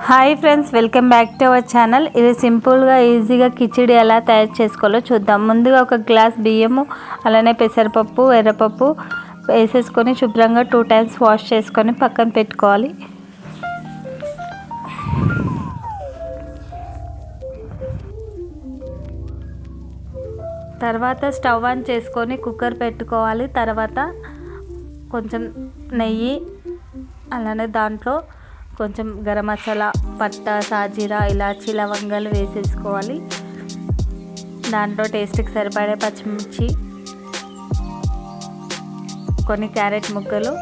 Hi friends, welcome back to our channel. ఇది సింపుల్గా ఈజీగా కిచిడి ఎలా తయారు చేసుకోవాలో చూద్దాం. ముందుగా ఒక గ్లాస్ బియ్యము, అలానే పెసరపప్పు, ఎర్రపప్పు వేసేసుకొని శుభ్రంగా 2 times వాష్ చేసుకొని పక్కన పెట్టుకోవాలి. తర్వాత స్టవ్ ఆన్ చేసుకొని కుక్కర్ పెట్టుకోవాలి. తర్వాత కొంచెం నెయ్యి, అలానే దాంట్లో కొంచెం గరం మసాలా, పట్టా, సాజీరా, ఇలాచి, లవంగాలు వేసేసుకోవాలి. దాంట్లో టేస్ట్కి సరిపడే పచ్చిమిర్చి, కొన్ని క్యారెట్ ముక్కలు,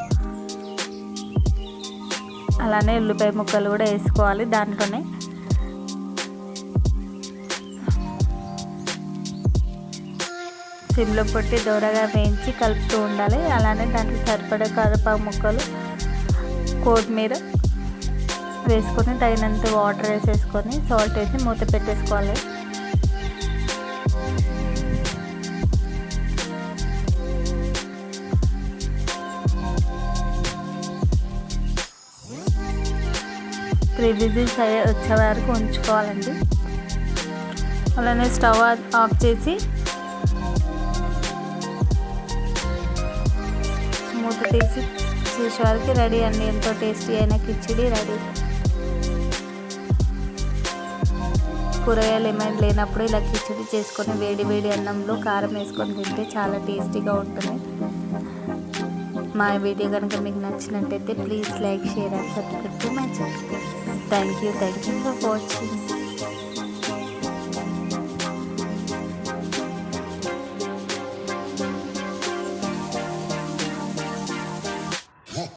అలానే ఉల్లిపాయ ముక్కలు కూడా వేసుకోవాలి. దాంట్లోనే సిమ్లో పెట్టి దూరగా వేయించి కలుపుతూ ఉండాలి. అలానే దాంట్లో సరిపడే కరివేపాకు ముక్కలు, కొత్తిమీర వేసుకొని తగినంత వాటర్ వేసేసుకొని సాల్ట్ వేసి మూత పెట్టేసుకోవాలి. త్రీ విజిల్స్ వచ్చే వరకు ఉంచుకోవాలండి. అలానే స్టవ్ ఆఫ్ చేసి మూత తీసి చేసే వరకు రెడీ అండి. ఎంతో టేస్టీ అయిన కిచిడి రెడీ. కూరగాయలు ఏమైనా లేనప్పుడు ఇలా కిచిడి చేసుకొని వేడి వేడి అన్నంలో కారం వేసుకొని తింటే చాలా టేస్టీగా ఉంటుంది. మా వీడియో కనుక మీకు నచ్చినట్టయితే please like, share and subscribe to my channel. Thank you for watching.